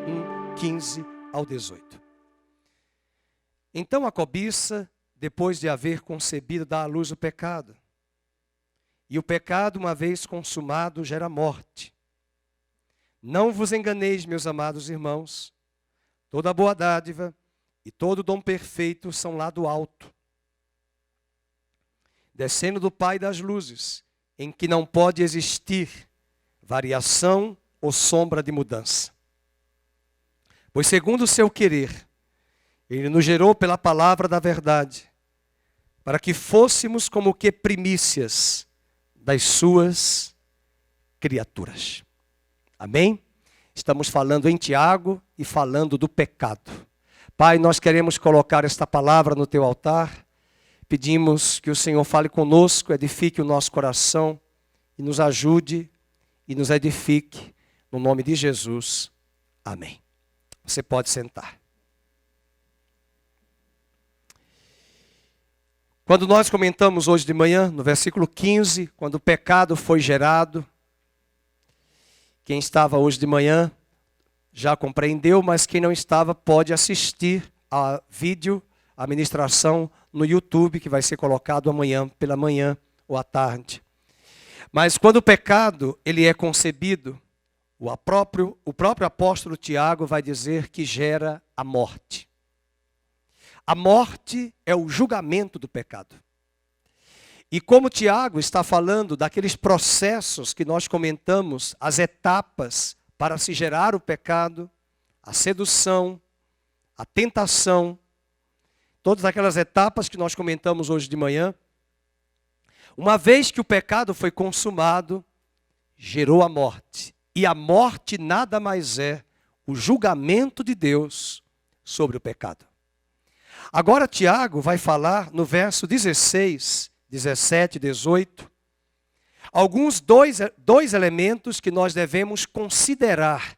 1, 15 ao 18. Então a cobiça, depois de haver concebido, dá à luz o pecado. E o pecado, uma vez consumado, gera morte. Não vos enganeis, meus amados irmãos. Toda boa dádiva e todo dom perfeito são lá do alto, descendo do Pai das luzes, em que não pode existir variação ou sombra de mudança. Pois segundo o seu querer, Ele nos gerou pela palavra da verdade, para que fôssemos como que primícias das suas criaturas. Amém? Estamos falando em Tiago e falando do pecado. Pai, nós queremos colocar esta palavra no teu altar. Pedimos que o Senhor fale conosco, edifique o nosso coração e nos ajude e nos edifique. No nome de Jesus. Amém. Você pode sentar. Quando nós comentamos hoje de manhã, no versículo 15, quando o pecado foi gerado, quem estava hoje de manhã já compreendeu, mas quem não estava pode assistir a vídeo, a ministração no YouTube, que vai ser colocado amanhã pela manhã ou à tarde. Mas quando o pecado ele é concebido, o próprio apóstolo Tiago vai dizer que gera a morte. A morte é o julgamento do pecado. E como Tiago está falando daqueles processos que nós comentamos, as etapas para se gerar o pecado, a sedução, a tentação, todas aquelas etapas que nós comentamos hoje de manhã, uma vez que o pecado foi consumado, gerou a morte. E a morte nada mais é o julgamento de Deus sobre o pecado. Agora Tiago vai falar no verso 16, 17 e 18, dois elementos que nós devemos considerar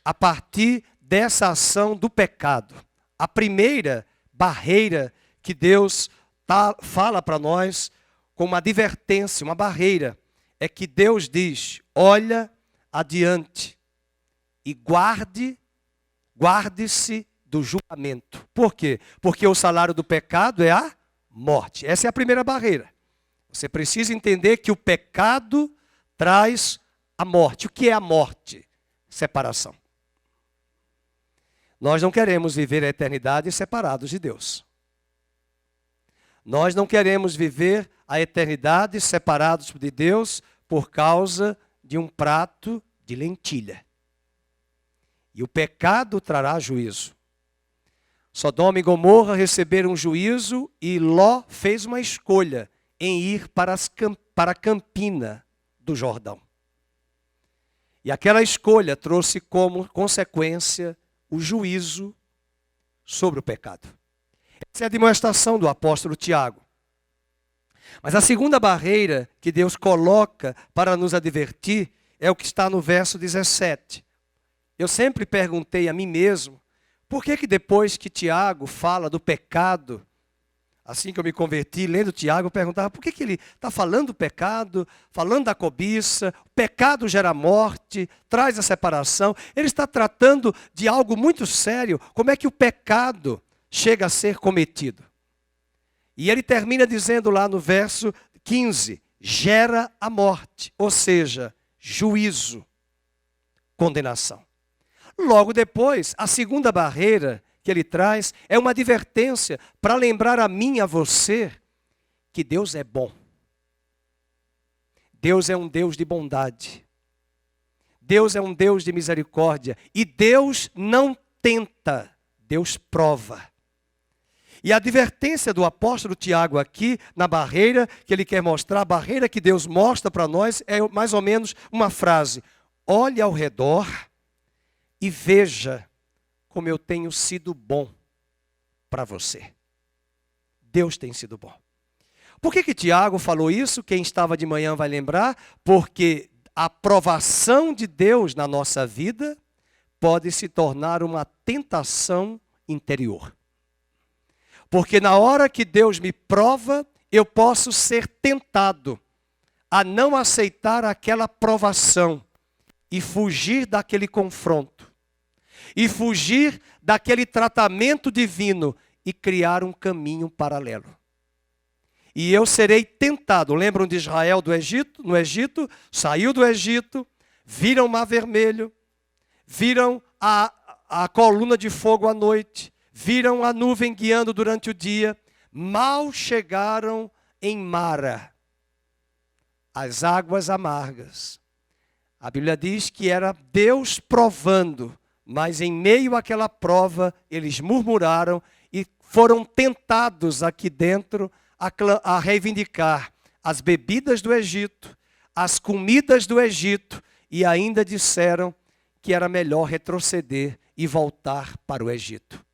a partir dessa ação do pecado. A primeira barreira que Deus fala para nós como uma advertência, uma barreira, é que Deus diz: olha adiante e guarde-se do julgamento. Por quê? Porque o salário do pecado é a morte. Essa é a primeira barreira. Você precisa entender que o pecado traz a morte. O que é a morte? Separação. Nós não queremos viver a eternidade separados de Deus. Nós não queremos viver a eternidade separados de Deus por causa de um prato de lentilha. E o pecado trará juízo. Sodoma e Gomorra receberam juízo e Ló fez uma escolha em ir para a campina do Jordão. E aquela escolha trouxe como consequência o juízo sobre o pecado. Essa é a demonstração do apóstolo Tiago. Mas a segunda barreira que Deus coloca para nos advertir é o que está no verso 17. Eu sempre perguntei a mim mesmo, por que depois que Tiago fala do pecado, assim que eu me converti, lendo Tiago, eu perguntava por que ele está falando do pecado, falando da cobiça, o pecado gera morte, traz a separação. Ele está tratando de algo muito sério, como é que o pecado chega a ser cometido. E ele termina dizendo lá no verso 15, gera a morte, ou seja, juízo, condenação. Logo depois, a segunda barreira que ele traz é uma advertência para lembrar a mim e a você que Deus é bom. Deus é um Deus de bondade. Deus é um Deus de misericórdia. E Deus não tenta, Deus prova. E a advertência do apóstolo Tiago aqui, na barreira que ele quer mostrar, a barreira que Deus mostra para nós, é mais ou menos uma frase: olhe ao redor e veja como eu tenho sido bom para você. Deus tem sido bom. Por que Tiago falou isso? Quem estava de manhã vai lembrar. Porque a aprovação de Deus na nossa vida pode se tornar uma tentação interior. Porque na hora que Deus me prova, eu posso ser tentado a não aceitar aquela provação e fugir daquele confronto. e fugir daquele tratamento divino e criar um caminho paralelo. E eu serei tentado. Lembram de Israel no Egito? Saiu do Egito, viram o Mar Vermelho, viram a coluna de fogo à noite, viram a nuvem guiando durante o dia, mal chegaram em Mara, as águas amargas. A Bíblia diz que era Deus provando, mas em meio àquela prova eles murmuraram e foram tentados aqui dentro a reivindicar as bebidas do Egito, as comidas do Egito, e ainda disseram que era melhor retroceder e voltar para o Egito.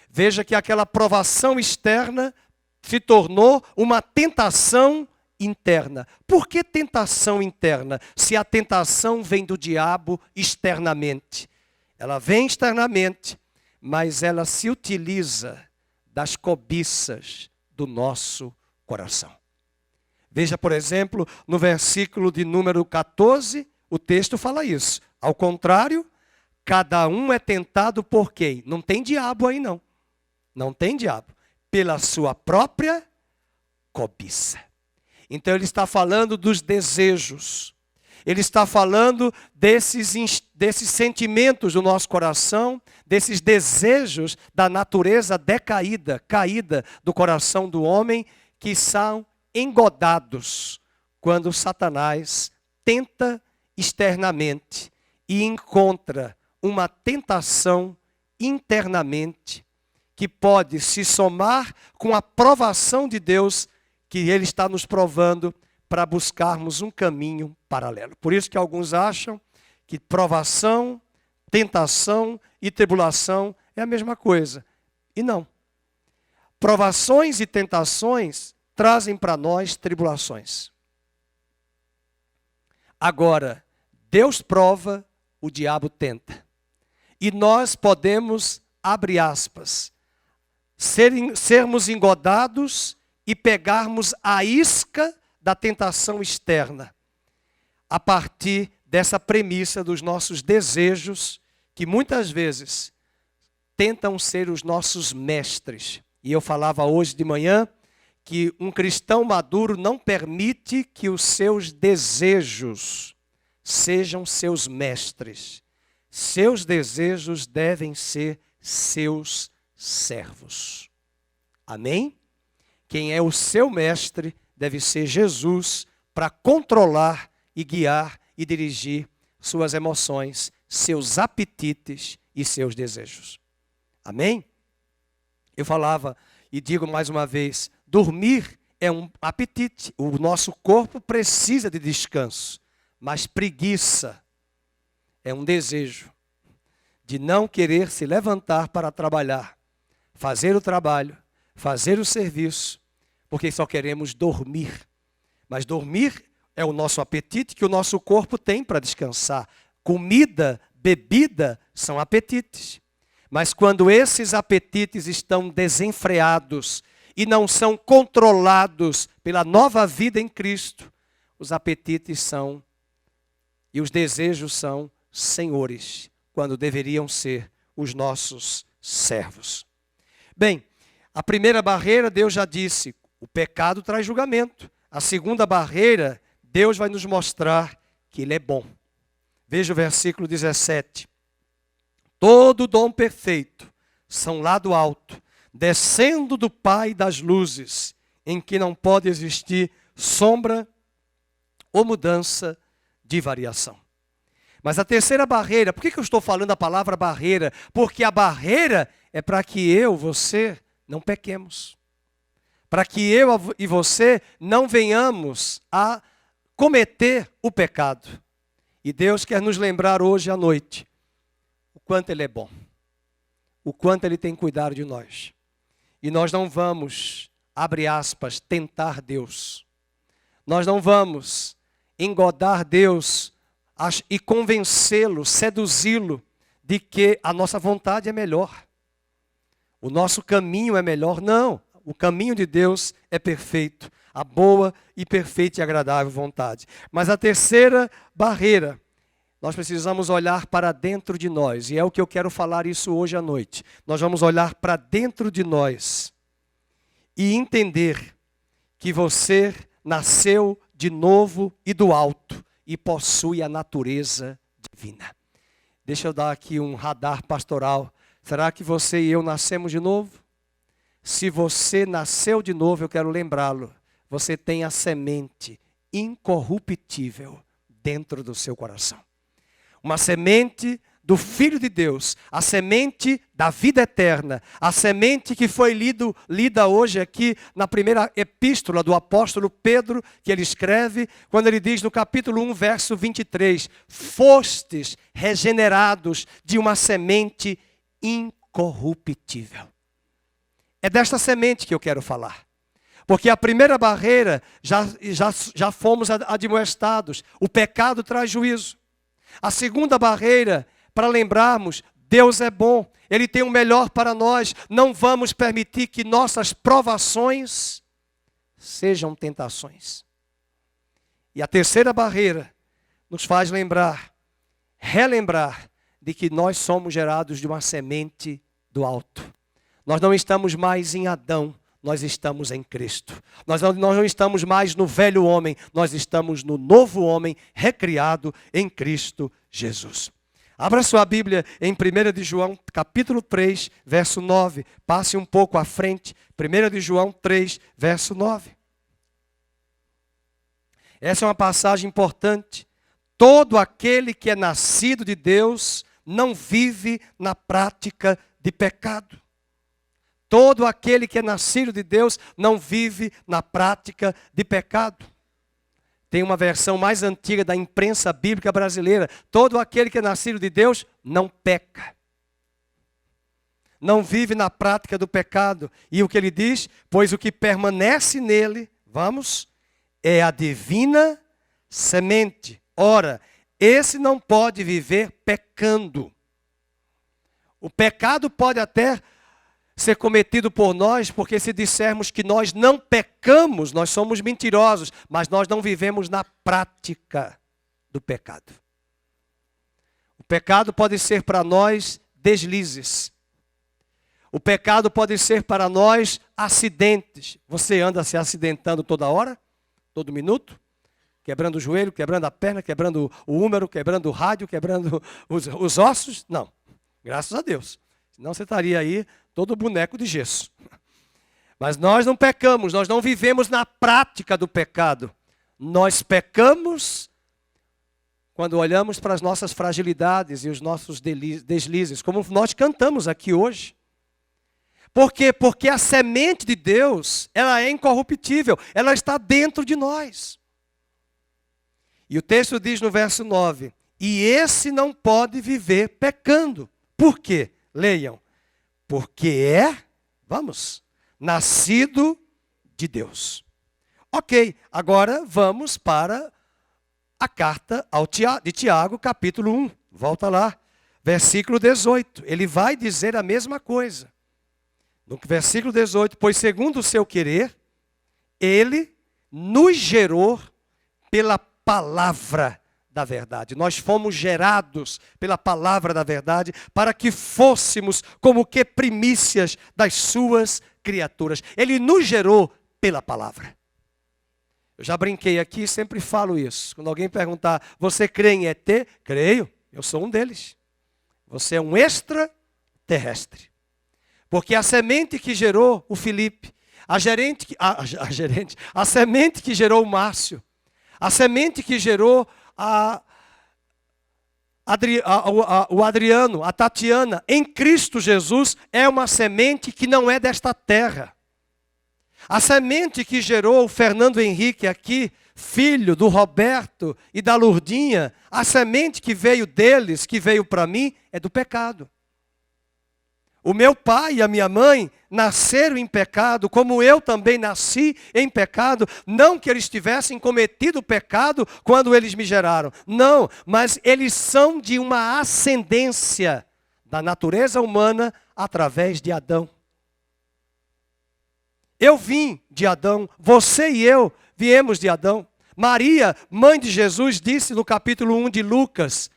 Veja que aquela provação externa se tornou uma tentação interna. Por que tentação interna? Se a tentação vem do diabo externamente. Ela vem externamente, mas ela se utiliza das cobiças do nosso coração. Veja, por exemplo, no versículo de número 14, o texto fala isso. Ao contrário, cada um é tentado por quem? Não tem diabo aí não. Não tem diabo. Pela sua própria cobiça. Então ele está falando dos desejos. Ele está falando desses sentimentos do nosso coração, desses desejos da natureza decaída, caída do coração do homem, que são engodados quando Satanás tenta externamente e encontra uma tentação internamente que pode se somar com a provação de Deus que Ele está nos provando para buscarmos um caminho paralelo. Por isso que alguns acham que provação, tentação e tribulação é a mesma coisa. E não. Provações e tentações trazem para nós tribulações. Agora, Deus prova, o diabo tenta. E nós podemos, abre aspas, sermos engodados e pegarmos a isca da tentação externa, a partir dessa premissa dos nossos desejos, que muitas vezes tentam ser os nossos mestres. E eu falava hoje de manhã que um cristão maduro não permite que os seus desejos sejam seus mestres. Seus desejos devem ser seus servos. Amém? Quem é o seu mestre deve ser Jesus, para controlar e guiar e dirigir suas emoções, seus apetites e seus desejos. Amém? Eu falava e digo mais uma vez, dormir é um apetite. O nosso corpo precisa de descanso, mas preguiça é um desejo de não querer se levantar para trabalhar, fazer o trabalho, fazer o serviço, porque só queremos dormir. Mas dormir é o nosso apetite que o nosso corpo tem para descansar. Comida, bebida são apetites. Mas quando esses apetites estão desenfreados e não são controlados pela nova vida em Cristo, os apetites são e os desejos são senhores, quando deveriam ser os nossos servos. Bem, a primeira barreira, Deus já disse, o pecado traz julgamento. A segunda barreira, Deus vai nos mostrar que Ele é bom. Veja o versículo 17. Todo dom perfeito são lá do alto, descendo do Pai das luzes, em que não pode existir sombra ou mudança de variação. Mas a terceira barreira, por que eu estou falando a palavra barreira? Porque a barreira é para que eu, você, não pequemos. Para que eu e você não venhamos a cometer o pecado. E Deus quer nos lembrar hoje à noite o quanto Ele é bom, o quanto Ele tem cuidado de nós. E nós não vamos, abre aspas, tentar Deus. Nós não vamos engodar Deus e convencê-lo, seduzi-lo de que a nossa vontade é melhor. O nosso caminho é melhor. Não. O caminho de Deus é perfeito, a boa e perfeita e agradável vontade. Mas a terceira barreira, nós precisamos olhar para dentro de nós. E é o que eu quero falar isso hoje à noite. Nós vamos olhar para dentro de nós e entender que você nasceu de novo e do alto e possui a natureza divina. Deixa eu dar aqui um radar pastoral. Será que você e eu nascemos de novo? Se você nasceu de novo, eu quero lembrá-lo. Você tem a semente incorruptível dentro do seu coração. Uma semente do Filho de Deus, a semente da vida eterna, a semente que foi lida hoje aqui na primeira epístola do apóstolo Pedro, que ele escreve, quando ele diz no capítulo 1, verso 23, fostes regenerados de uma semente incorruptível. É desta semente que eu quero falar. Porque a primeira barreira, já fomos admoestados, o pecado traz juízo. A segunda barreira, para lembrarmos, Deus é bom, Ele tem o melhor para nós. Não vamos permitir que nossas provações sejam tentações. E a terceira barreira nos faz relembrar de que nós somos gerados de uma semente do alto. Nós não estamos mais em Adão, nós estamos em Cristo. Nós não estamos mais no velho homem, nós estamos no novo homem recriado em Cristo Jesus. Abra sua Bíblia em 1 de João, capítulo 3, verso 9. Passe um pouco à frente. 1 de João 3, verso 9. Essa é uma passagem importante. Todo aquele que é nascido de Deus não vive na prática de pecado. Todo aquele que é nascido de Deus não vive na prática de pecado. Tem uma versão mais antiga da imprensa bíblica brasileira. Todo aquele que é nascido de Deus não peca. Não vive na prática do pecado. E o que ele diz? Pois o que permanece nele, é a divina semente. Ora, esse não pode viver pecando. O pecado pode até ser cometido por nós, porque se dissermos que nós não pecamos, nós somos mentirosos, mas nós não vivemos na prática do pecado. O pecado pode ser para nós deslizes. O pecado pode ser para nós acidentes. Você anda se acidentando toda hora, todo minuto, quebrando o joelho, quebrando a perna, quebrando o húmero, quebrando o rádio, quebrando os ossos? Não, graças a Deus. Senão você estaria aí todo boneco de gesso. Mas nós não pecamos, nós não vivemos na prática do pecado. Nós pecamos quando olhamos para as nossas fragilidades e os nossos deslizes, como nós cantamos aqui hoje. Por quê? Porque a semente de Deus, ela é incorruptível, ela está dentro de nós. E o texto diz no verso 9, e esse não pode viver pecando. Por quê? Leiam. Porque nascido de Deus. Ok, agora vamos para a carta de Tiago, capítulo 1. Volta lá, versículo 18. Ele vai dizer a mesma coisa. No versículo 18, pois segundo o seu querer, ele nos gerou pela palavra da verdade. Nós fomos gerados pela palavra da verdade para que fôssemos como que primícias das suas criaturas. Ele nos gerou pela palavra. Eu já brinquei aqui e sempre falo isso. Quando alguém perguntar, você crê em ET? Creio, eu sou um deles. Você é um extraterrestre. Porque a semente que gerou o Felipe, a semente que gerou o Márcio, a semente que gerou o Adriano, a Tatiana, em Cristo Jesus, é uma semente que não é desta terra. A semente que gerou o Fernando Henrique aqui, filho do Roberto e da Lourdinha, a semente que veio deles, que veio para mim, é do pecado. O meu pai e a minha mãe nasceram em pecado, como eu também nasci em pecado. Não que eles tivessem cometido pecado quando eles me geraram. Não, mas eles são de uma ascendência da natureza humana através de Adão. Eu vim de Adão, você e eu viemos de Adão. Maria, mãe de Jesus, disse no capítulo 1 de Lucas,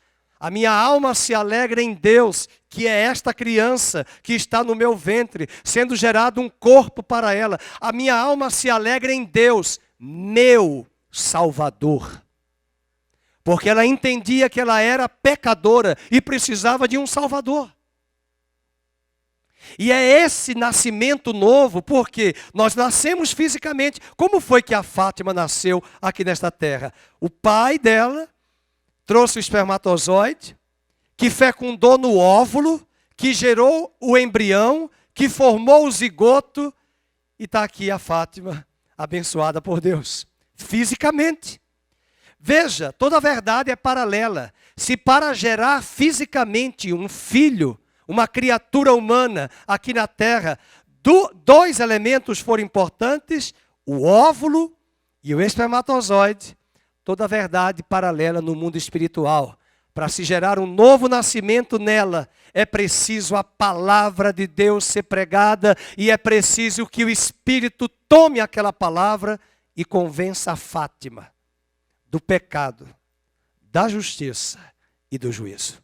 A minha alma se alegra em Deus, que é esta criança que está no meu ventre, sendo gerado um corpo para ela. A minha alma se alegra em Deus, meu Salvador. Porque ela entendia que ela era pecadora e precisava de um Salvador. E é esse nascimento novo, porque nós nascemos fisicamente. Como foi que a Fátima nasceu aqui nesta terra? O pai dela trouxe o espermatozoide, que fecundou no óvulo, que gerou o embrião, que formou o zigoto, e está aqui a Fátima, abençoada por Deus, fisicamente. Veja, toda a verdade é paralela. Se para gerar fisicamente um filho, uma criatura humana aqui na terra, dois elementos foram importantes, o óvulo e o espermatozoide, toda a verdade paralela no mundo espiritual. Para se gerar um novo nascimento nela, é preciso a palavra de Deus ser pregada e é preciso que o Espírito tome aquela palavra e convença a Fátima do pecado, da justiça e do juízo.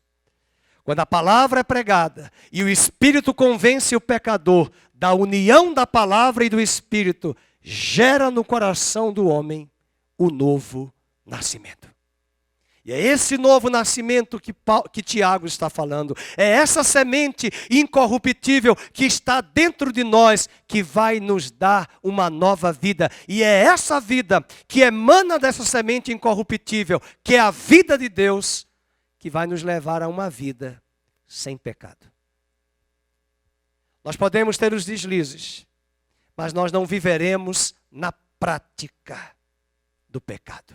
Quando a palavra é pregada e o Espírito convence o pecador da união da palavra e do Espírito, gera no coração do homem o novo nascimento. E é esse novo nascimento que Tiago está falando. É essa semente incorruptível que está dentro de nós que vai nos dar uma nova vida. E é essa vida que emana dessa semente incorruptível, que é a vida de Deus, que vai nos levar a uma vida sem pecado. Nós podemos ter os deslizes, mas nós não viveremos na prática do pecado.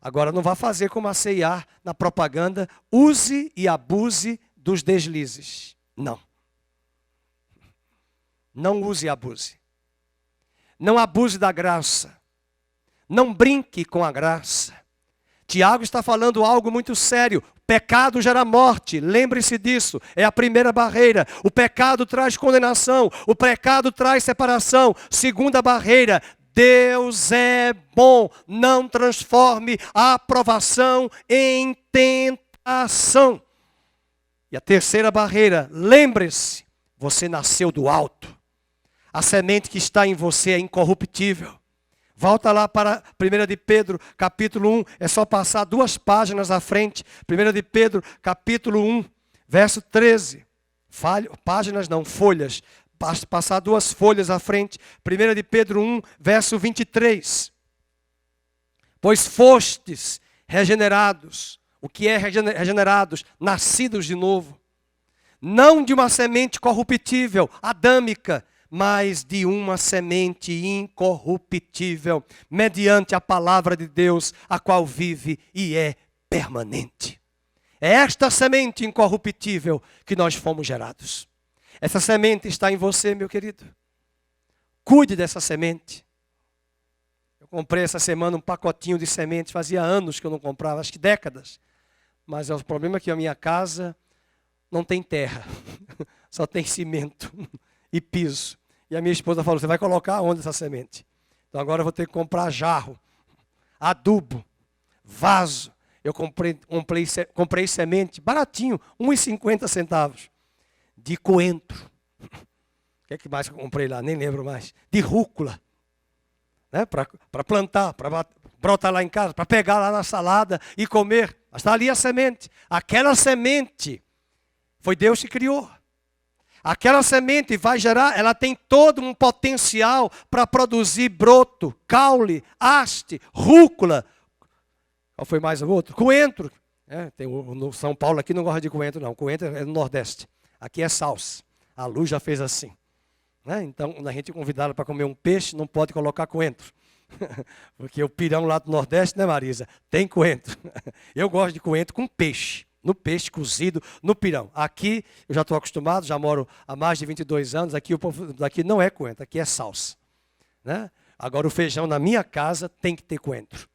Agora, não vá fazer como a C&A na propaganda, use e abuse dos deslizes. Não. Não use e abuse. Não abuse da graça. Não brinque com a graça. Tiago está falando algo muito sério. Pecado gera morte, lembre-se disso, é a primeira barreira. O pecado traz condenação, o pecado traz separação. Segunda barreira, Deus é bom, não transforme a aprovação em tentação. E a terceira barreira, lembre-se, você nasceu do alto. A semente que está em você é incorruptível. Volta lá para 1 de Pedro, capítulo 1, é só passar 2 páginas à frente. 1 de Pedro, capítulo 1, verso 13. Páginas não, folhas. Passar 2 folhas à frente. 1 de Pedro 1, verso 23. Pois fostes regenerados. O que é regenerados? Nascidos de novo. Não de uma semente corruptível, adâmica, mas de uma semente incorruptível, mediante a palavra de Deus, a qual vive e é permanente. É esta semente incorruptível que nós fomos gerados. Essa semente está em você, meu querido. Cuide dessa semente. Eu comprei essa semana um pacotinho de sementes, fazia anos que eu não comprava, acho que décadas. Mas o problema é que a minha casa não tem terra, só tem cimento e piso. E a minha esposa falou, você vai colocar onde essa semente? Então agora eu vou ter que comprar jarro, adubo, vaso. Eu comprei semente, baratinho, 1,50 centavos, de coentro. O que é que mais eu comprei lá? Nem lembro mais. De rúcula. Né? Para plantar, para brotar lá em casa, para pegar lá na salada e comer. Mas está ali a semente. Aquela semente foi Deus que criou. Aquela semente vai gerar, ela tem todo um potencial para produzir broto, caule, haste, rúcula. Qual foi mais o outro? Coentro. Tem no São Paulo aqui não gosta de coentro não. Coentro é no Nordeste. Aqui é salsa. A Luz já fez assim. Então, quando a gente é convidado para comer um peixe, não pode colocar coentro. Porque o pirão lá do Nordeste, né, Marisa? Tem coentro. Eu gosto de coentro com peixe. No peixe cozido, no pirão. Aqui, eu já estou acostumado, já moro há mais de 22 anos. Aqui o povo daqui não é coentro, aqui é salsa. Né? Agora, o feijão na minha casa tem que ter coentro.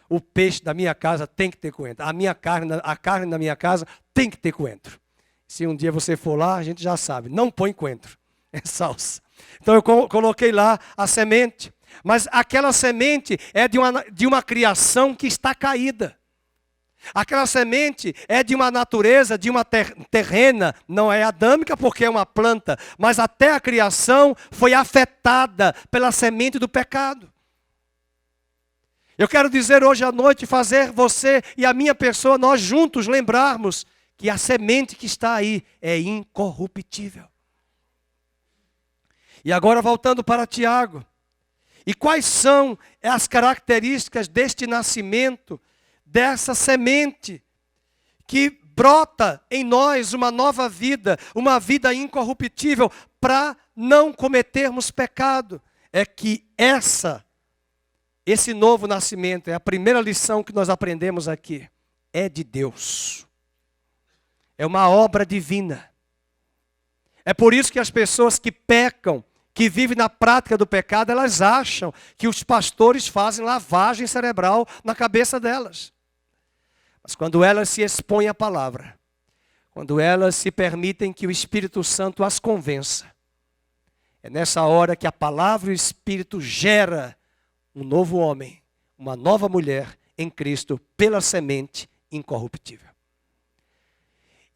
O peixe da minha casa tem que ter coentro. A carne da minha casa tem que ter coentro. Se um dia você for lá, a gente já sabe. Não põe coentro, é salsa. Então eu coloquei lá a semente. Mas aquela semente é de uma criação que está caída. Aquela semente é de uma natureza, de uma terrena, não é adâmica porque é uma planta, mas até a criação foi afetada pela semente do pecado. Eu quero dizer hoje à noite, fazer você e a minha pessoa, nós juntos lembrarmos que a semente que está aí é incorruptível. E agora voltando para Tiago. E quais são as características deste nascimento, dessa semente que brota em nós uma nova vida, uma vida incorruptível, para não cometermos pecado? É que esse novo nascimento, é a primeira lição que nós aprendemos aqui, é de Deus. É uma obra divina. É por isso que as pessoas que pecam, que vivem na prática do pecado, elas acham que os pastores fazem lavagem cerebral na cabeça delas. Mas quando elas se expõem à palavra, quando elas se permitem que o Espírito Santo as convença, é nessa hora que a palavra e o Espírito gera um novo homem, uma nova mulher em Cristo, pela semente incorruptível.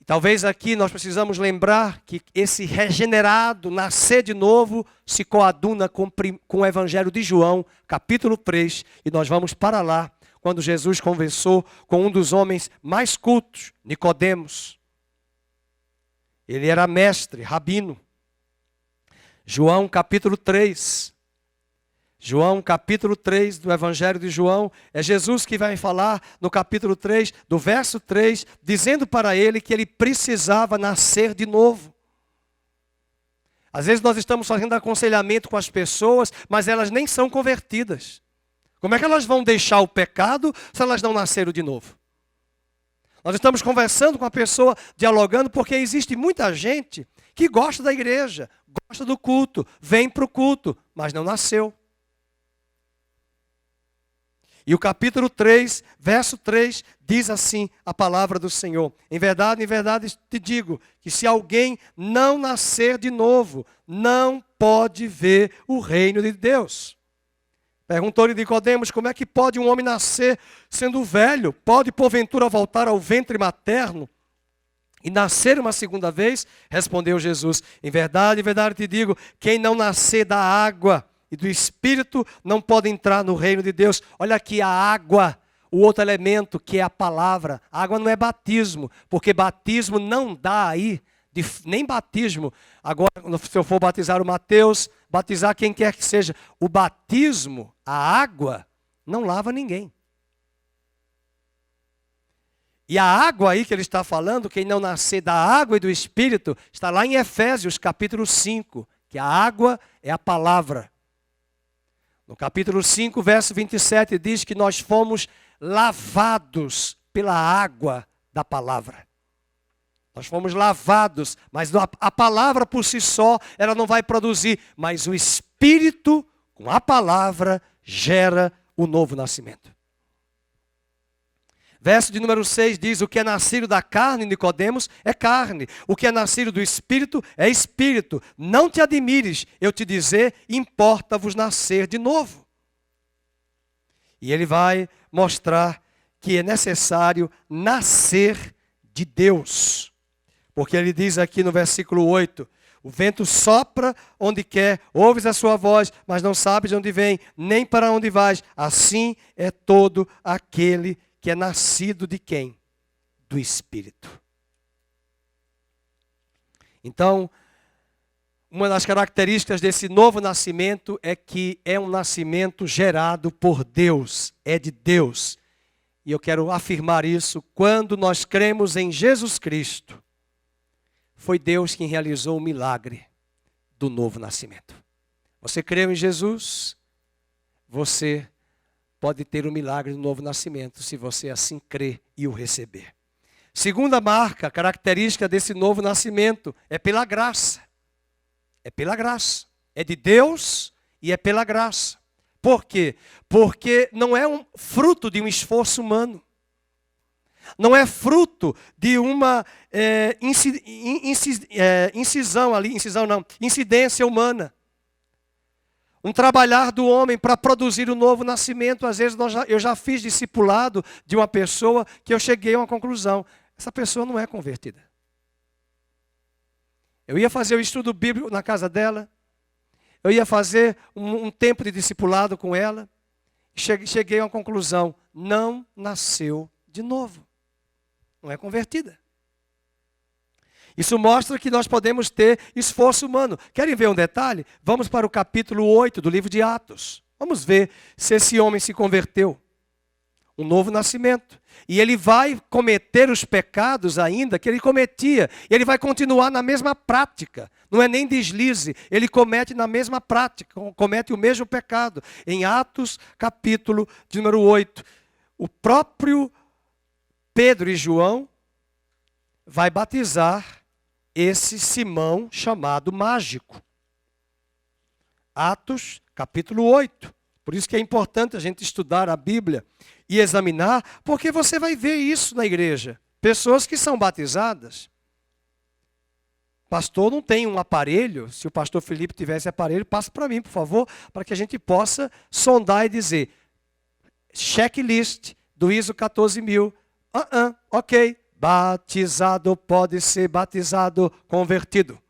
E talvez aqui nós precisamos lembrar que esse regenerado, nascer de novo, se coaduna com o Evangelho de João, capítulo 3, e nós vamos para lá, quando Jesus conversou com um dos homens mais cultos, Nicodemos. Ele era mestre, rabino. João capítulo 3. João capítulo 3 do Evangelho de João, é Jesus que vai falar no capítulo 3, do verso 3, dizendo para ele que ele precisava nascer de novo. Às vezes nós estamos fazendo aconselhamento com as pessoas, mas elas nem são convertidas. Como é que elas vão deixar o pecado se elas não nasceram de novo? Nós estamos conversando com a pessoa, dialogando, porque existe muita gente que gosta da igreja, gosta do culto, vem para o culto, mas não nasceu. E o capítulo 3, verso 3, diz assim a palavra do Senhor: em verdade te digo, que se alguém não nascer de novo, não pode ver o reino de Deus. Perguntou-lhe Nicodemos: como é que pode um homem nascer sendo velho? Pode porventura voltar ao ventre materno e nascer uma segunda vez? Respondeu Jesus: em verdade te digo, quem não nascer da água e do Espírito não pode entrar no reino de Deus. Olha aqui a água, o outro elemento que é a palavra. A água não é batismo, porque batismo não dá aí, nem batismo. Agora, se eu for batizar o Mateus, batizar quem quer que seja, o batismo, a água, não lava ninguém. E a água aí que ele está falando, quem não nascer da água e do Espírito, está lá em Efésios capítulo 5, que a água é a palavra. No capítulo 5, verso 27, diz que nós fomos lavados pela água da palavra. Nós fomos lavados, mas a palavra por si só, ela não vai produzir, mas o Espírito, com a palavra, gera o novo nascimento. Verso de número 6 diz: o que é nascido da carne, Nicodemos, é carne. O que é nascido do Espírito, é Espírito. Não te admires, eu te dizer, importa-vos nascer de novo. E ele vai mostrar que é necessário nascer de Deus. Porque ele diz aqui no versículo 8, o vento sopra onde quer, ouves a sua voz, mas não sabes de onde vem, nem para onde vais. Assim é todo aquele que é nascido de quem? Do Espírito. Então, uma das características desse novo nascimento é que é um nascimento gerado por Deus, é de Deus. E eu quero afirmar isso, quando nós cremos em Jesus Cristo, foi Deus quem realizou o milagre do novo nascimento. Você creu em Jesus, você pode ter o milagre do novo nascimento, se você assim crer e o receber. Segunda marca, característica desse novo nascimento, é pela graça. É pela graça. É de Deus e é pela graça. Por quê? Porque não é um fruto de um esforço humano. Não é fruto de uma incidência humana. Um trabalhar do homem para produzir o novo nascimento. Às vezes eu já fiz discipulado de uma pessoa que eu cheguei a uma conclusão. Essa pessoa não é convertida. Eu ia fazer o estudo bíblico na casa dela. Eu ia fazer um tempo de discipulado com ela. Cheguei a uma conclusão. Não nasceu de novo. Não é convertida. Isso mostra que nós podemos ter esforço humano. Querem ver um detalhe? Vamos para o capítulo 8 do livro de Atos. Vamos ver se esse homem se converteu. Um novo nascimento. E ele vai cometer os pecados ainda que ele cometia. E ele vai continuar na mesma prática. Não é nem deslize. Ele comete na mesma prática. Comete o mesmo pecado. Em Atos, capítulo de número 8. O próprio Pedro e João vai batizar esse Simão chamado mágico. Atos, capítulo 8. Por isso que é importante a gente estudar a Bíblia e examinar, porque você vai ver isso na igreja. Pessoas que são batizadas. Pastor não tem um aparelho. Se o pastor Felipe tivesse aparelho, passa para mim, por favor, para que a gente possa sondar e dizer, checklist do ISO 14000. Ok. Batizado pode ser batizado, convertido.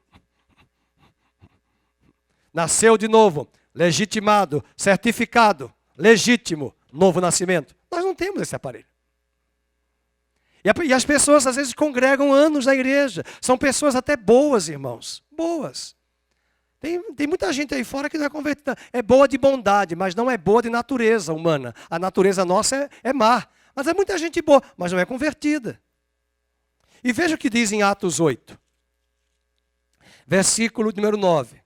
Nasceu de novo, legitimado, certificado, legítimo, novo nascimento. Nós não temos esse aparelho. E as pessoas às vezes congregam anos na igreja. São pessoas até boas, irmãos. Boas. Tem muita gente aí fora que não é convertida. É boa de bondade, mas não é boa de natureza humana. A natureza nossa é má. Mas é muita gente boa, mas não é convertida. E veja o que diz em Atos 8. Versículo número 9.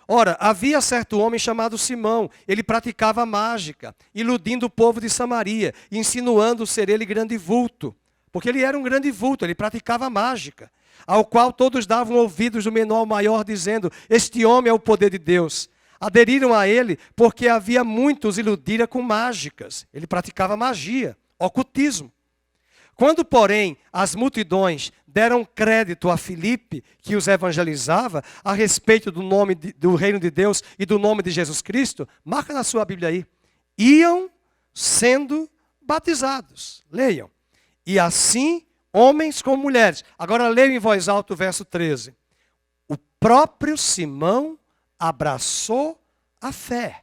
Ora, havia certo homem chamado Simão, ele praticava mágica, iludindo o povo de Samaria, insinuando ser ele grande vulto. Porque ele era um grande vulto, ele praticava mágica, ao qual todos davam ouvidos do menor ao maior, dizendo, este homem é o poder de Deus. Aderiram a ele, porque havia muitos iludira com mágicas. Ele praticava magia, ocultismo. Quando, porém, as multidões deram crédito a Filipe, que os evangelizava, a respeito do nome do reino de Deus e do nome de Jesus Cristo, marca na sua Bíblia aí, iam sendo batizados. Leiam. E assim, homens como mulheres. Agora leiam em voz alta o verso 13. O próprio Simão abraçou a fé.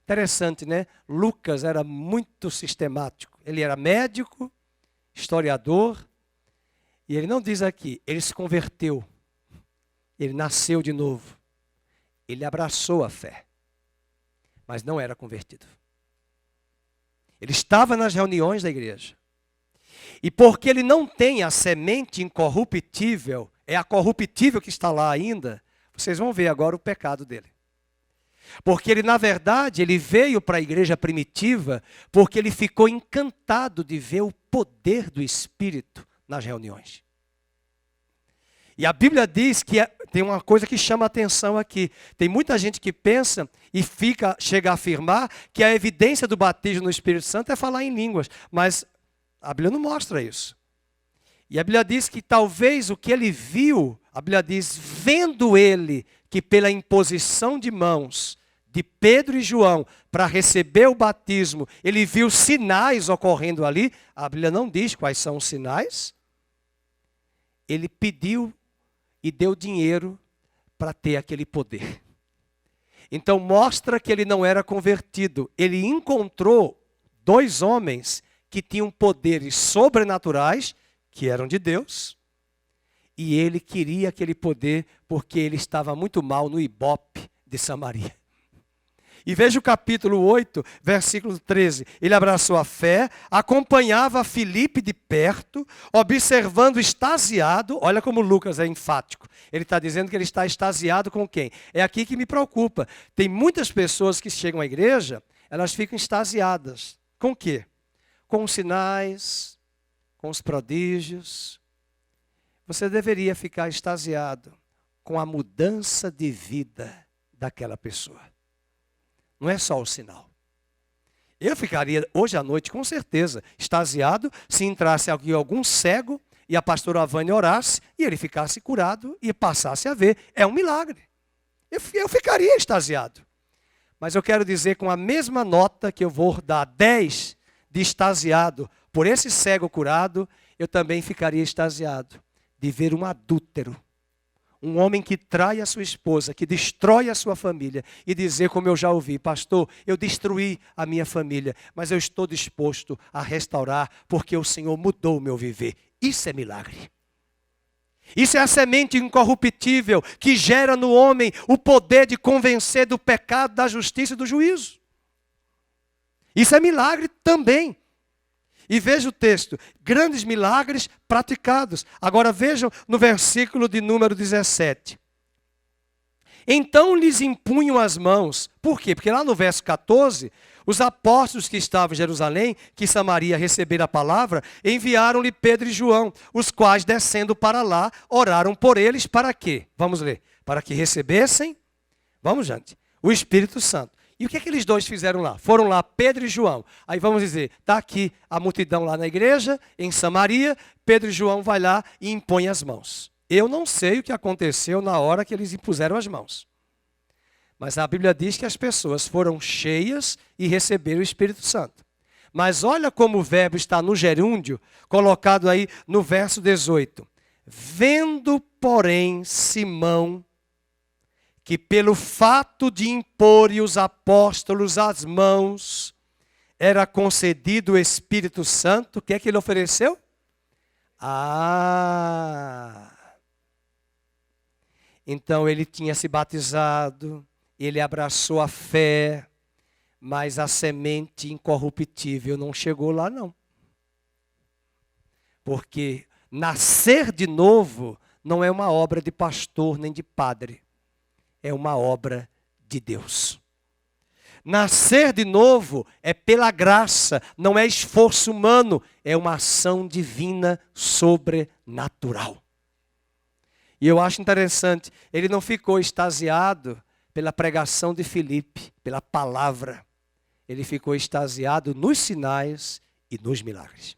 Interessante, né? Lucas era muito sistemático. Ele era médico, historiador, e ele não diz aqui, ele se converteu, ele nasceu de novo, ele abraçou a fé, mas não era convertido. Ele estava nas reuniões da igreja, e porque ele não tem a semente incorruptível, é a corruptível que está lá ainda, vocês vão ver agora o pecado dele. Porque ele, na verdade, ele veio para a igreja primitiva porque ele ficou encantado de ver o poder do Espírito nas reuniões. E a Bíblia diz que tem uma coisa que chama a atenção aqui. Tem muita gente que pensa e chega a afirmar que a evidência do batismo no Espírito Santo é falar em línguas. Mas a Bíblia não mostra isso. E a Bíblia diz que talvez o que ele viu, a Bíblia diz, vendo ele que pela imposição de mãos de Pedro e João para receber o batismo, ele viu sinais ocorrendo ali, a Bíblia não diz quais são os sinais, ele pediu e deu dinheiro para ter aquele poder. Então mostra que ele não era convertido, ele encontrou 2 homens que tinham poderes sobrenaturais, que eram de Deus, e ele queria aquele poder porque ele estava muito mal no Ibope de Samaria. E veja o capítulo 8, versículo 13. Ele abraçou a fé, acompanhava Filipe de perto, observando extasiado. Olha como Lucas é enfático. Ele está dizendo que ele está extasiado com quem? É aqui que me preocupa. Tem muitas pessoas que chegam à igreja, elas ficam extasiadas. Com o quê? Com os sinais, com os prodígios. Você deveria ficar extasiado com a mudança de vida daquela pessoa. Não é só o sinal. Eu ficaria hoje à noite, com certeza, extasiado se entrasse algum cego e a pastora Vânia orasse e ele ficasse curado e passasse a ver. É um milagre. Eu ficaria extasiado. Mas eu quero dizer, com a mesma nota que eu vou dar 10 de extasiado por esse cego curado, eu também ficaria extasiado de ver um adúltero, um homem que trai a sua esposa, que destrói a sua família, e dizer, como eu já ouvi: pastor, eu destruí a minha família, mas eu estou disposto a restaurar, porque o Senhor mudou o meu viver. Isso é milagre. Isso é a semente incorruptível que gera no homem o poder de convencer do pecado, da justiça e do juízo. Isso é milagre também. E veja o texto: grandes milagres praticados. Agora vejam no versículo de número 17. Então lhes impunham as mãos. Por quê? Porque lá no verso 14, os apóstolos que estavam em Jerusalém, que Samaria receberam a palavra, enviaram-lhe Pedro e João, os quais, descendo para lá, oraram por eles para quê? Vamos ler. Para que recebessem, vamos gente, o Espírito Santo. E o que aqueles dois fizeram lá? Foram lá Pedro e João. Aí vamos dizer, está aqui a multidão lá na igreja, em Samaria, Pedro e João vai lá e impõem as mãos. Eu não sei o que aconteceu na hora que eles impuseram as mãos. Mas a Bíblia diz que as pessoas foram cheias e receberam o Espírito Santo. Mas olha como o verbo está no gerúndio, colocado aí no verso 18. Vendo, porém, Simão, que pelo fato de impor os apóstolos as mãos, era concedido o Espírito Santo, o que é que ele ofereceu? Então ele tinha se batizado, ele abraçou a fé, mas a semente incorruptível não chegou lá não. Porque nascer de novo não é uma obra de pastor nem de padre. É uma obra de Deus. Nascer de novo é pela graça, não é esforço humano, é uma ação divina sobrenatural. E eu acho interessante, ele não ficou extasiado pela pregação de Filipe, pela palavra. Ele ficou extasiado nos sinais e nos milagres.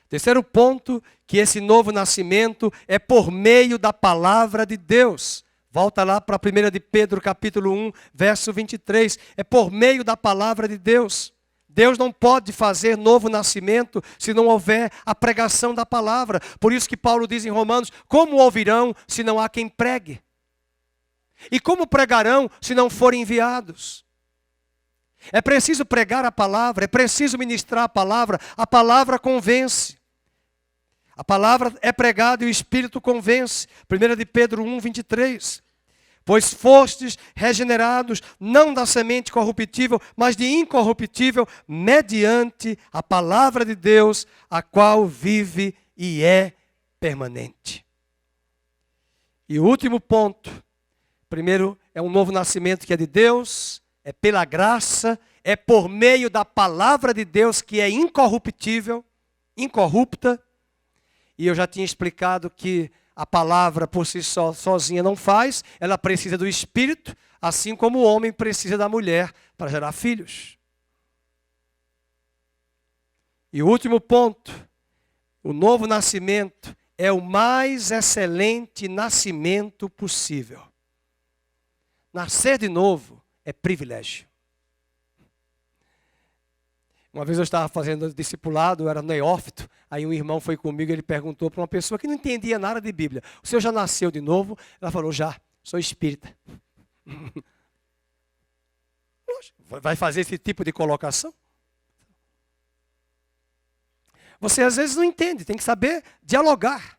Terceiro ponto, que esse novo nascimento é por meio da palavra de Deus. Volta lá para 1 de Pedro, capítulo 1, verso 23. É por meio da palavra de Deus. Deus não pode fazer novo nascimento se não houver a pregação da palavra. Por isso que Paulo diz em Romanos, como ouvirão se não há quem pregue? E como pregarão se não forem enviados? É preciso pregar a palavra, é preciso ministrar a palavra convence. A palavra é pregada e o Espírito convence. 1 de Pedro 1, 23. Pois fostes regenerados, não da semente corruptível, mas de incorruptível, mediante a palavra de Deus, a qual vive e é permanente. E o último ponto. Primeiro, é um novo nascimento que é de Deus, é pela graça, é por meio da palavra de Deus que é incorruptível, incorrupta. E eu já tinha explicado que a palavra por si só, sozinha não faz, ela precisa do Espírito, assim como o homem precisa da mulher para gerar filhos. E o último ponto, o novo nascimento é o mais excelente nascimento possível. Nascer de novo é privilégio. Uma vez eu estava fazendo discipulado, eu era neófito, aí um irmão foi comigo e ele perguntou para uma pessoa que não entendia nada de Bíblia: o senhor já nasceu de novo? Ela falou: já, sou espírita. Vai fazer esse tipo de colocação? Você às vezes não entende, tem que saber dialogar.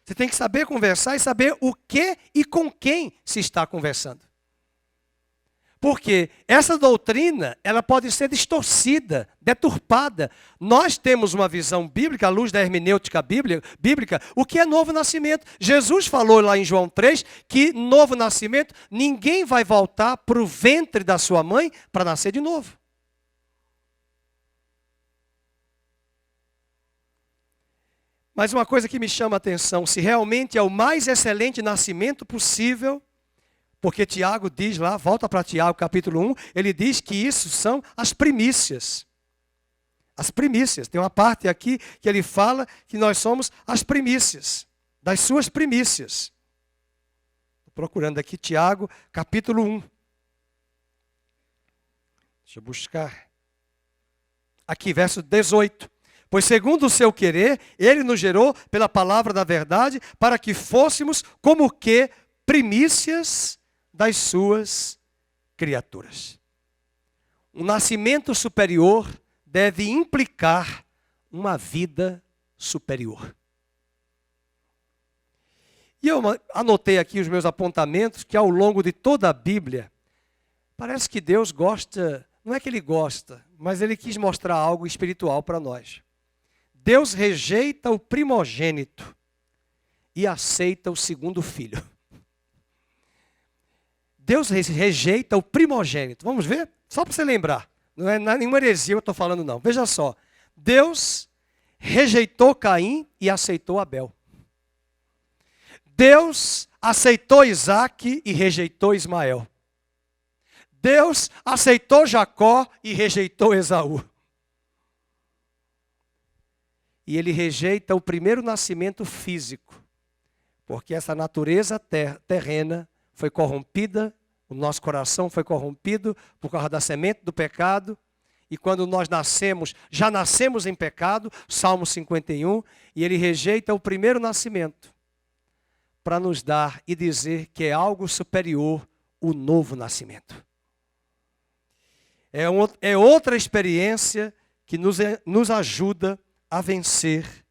Você tem que saber conversar e saber o que e com quem se está conversando. Porque essa doutrina, ela pode ser distorcida, deturpada. Nós temos uma visão bíblica, à luz da hermenêutica bíblica, o que é novo nascimento. Jesus falou lá em João 3, que novo nascimento, ninguém vai voltar para o ventre da sua mãe para nascer de novo. Mas uma coisa que me chama a atenção, se realmente é o mais excelente nascimento possível, porque Tiago diz lá, volta para Tiago capítulo 1, ele diz que isso são as primícias. As primícias. Tem uma parte aqui que ele fala que nós somos as primícias, das suas primícias. Estou procurando aqui Tiago capítulo 1. Deixa eu buscar. Aqui, verso 18. Pois segundo o seu querer, ele nos gerou pela palavra da verdade, para que fôssemos como que primícias das suas criaturas. O nascimento superior deve implicar uma vida superior. E eu anotei aqui os meus apontamentos, que ao longo de toda a Bíblia, parece que Deus gosta, não é que Ele gosta, mas Ele quis mostrar algo espiritual para nós. Deus rejeita o primogênito e aceita o segundo filho. Deus rejeita o primogênito. Vamos ver? Só para você lembrar. Não é nenhuma heresia eu estou falando, não. Veja só. Deus rejeitou Caim e aceitou Abel. Deus aceitou Isaac e rejeitou Ismael. Deus aceitou Jacó e rejeitou Esaú. E ele rejeita o primeiro nascimento físico, porque essa natureza terrena foi corrompida, o nosso coração foi corrompido por causa da semente do pecado, e quando nós nascemos, já nascemos em pecado, Salmo 51, e ele rejeita o primeiro nascimento, para nos dar e dizer que é algo superior o novo nascimento. É outra experiência que nos ajuda a vencer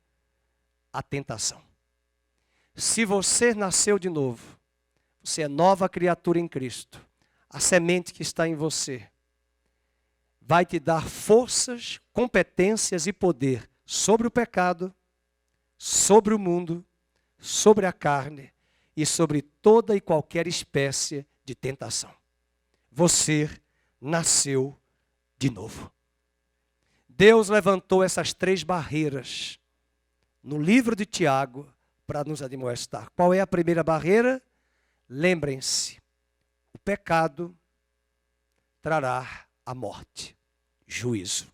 a tentação. Se você nasceu de novo, você é nova criatura em Cristo, a semente que está em você vai te dar forças, competências e poder sobre o pecado, sobre o mundo, sobre a carne e sobre toda e qualquer espécie de tentação. Você nasceu de novo. Deus levantou essas 3 barreiras no livro de Tiago para nos admoestar. Qual é a primeira barreira? Lembrem-se, o pecado trará a morte, juízo.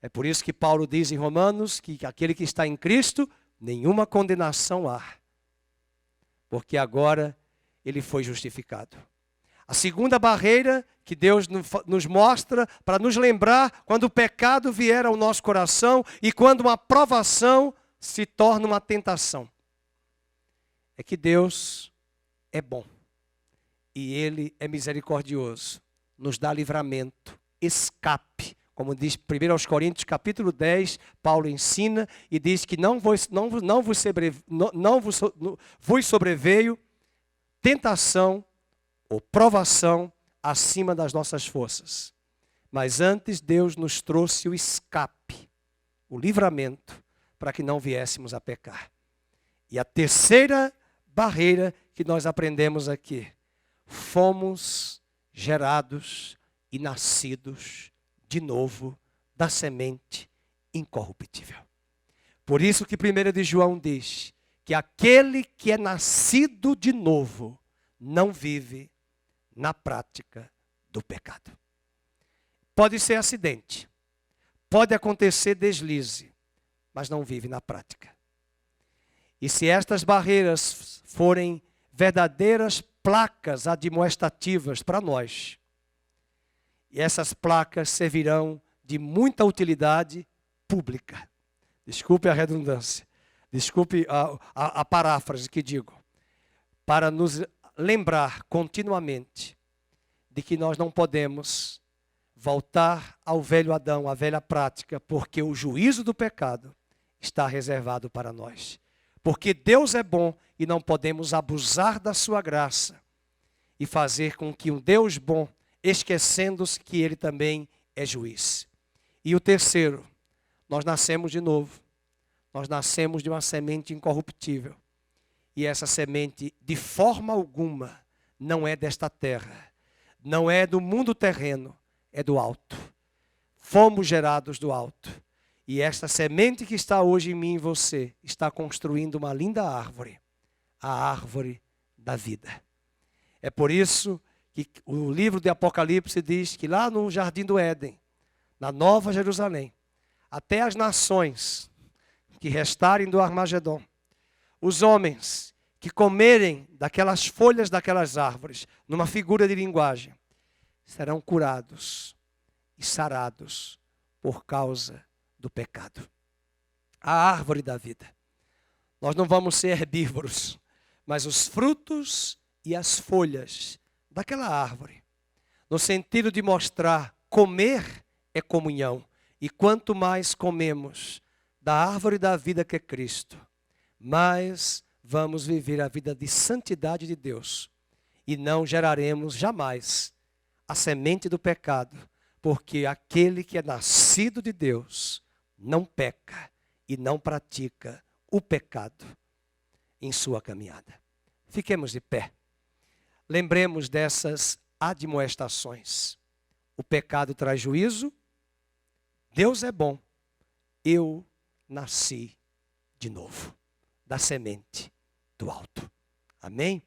É por isso que Paulo diz em Romanos que aquele que está em Cristo, nenhuma condenação há, porque agora ele foi justificado. A segunda barreira que Deus nos mostra para nos lembrar quando o pecado vier ao nosso coração e quando uma provação se torna uma tentação. É que Deus é bom e Ele é misericordioso. Nos dá livramento, escape. Como diz 1 Coríntios capítulo 10, Paulo ensina e diz que não vos sobreveio tentação ou provação acima das nossas forças. Mas antes Deus nos trouxe o escape, o livramento, para que não viéssemos a pecar. E a terceira barreira que nós aprendemos aqui, fomos gerados e nascidos de novo da semente incorruptível. Por isso que 1 de João diz que aquele que é nascido de novo não vive na prática do pecado. Pode ser acidente, pode acontecer deslize, mas não vive na prática. E se estas barreiras forem verdadeiras placas admoestativas para nós, e essas placas servirão de muita utilidade pública. Desculpe a redundância, desculpe a paráfrase que digo, para nos lembrar continuamente de que nós não podemos voltar ao velho Adão, à velha prática, porque o juízo do pecado está reservado para nós. Porque Deus é bom e não podemos abusar da sua graça e fazer com que um Deus bom, esquecendo-se que Ele também é juiz. E o terceiro, nós nascemos de novo. Nós nascemos de uma semente incorruptível. E essa semente, de forma alguma, não é desta terra. Não é do mundo terreno, é do alto. Fomos gerados do alto. E esta semente que está hoje em mim e em você, está construindo uma linda árvore. A árvore da vida. É por isso que o livro de Apocalipse diz que lá no Jardim do Éden, na Nova Jerusalém, até as nações que restarem do Armagedon, os homens que comerem daquelas folhas daquelas árvores, numa figura de linguagem, serão curados e sarados por causa do pecado. A árvore da vida. Nós não vamos ser herbívoros, mas os frutos e as folhas daquela árvore, no sentido de mostrar comer é comunhão. E quanto mais comemos da árvore da vida que é Cristo, mais vamos viver a vida de santidade de Deus. E não geraremos jamais a semente do pecado, porque aquele que é nascido de Deus não peca e não pratica o pecado em sua caminhada. Fiquemos de pé. Lembremos dessas admoestações. O pecado traz juízo. Deus é bom. Eu nasci de novo, da semente do alto. Amém?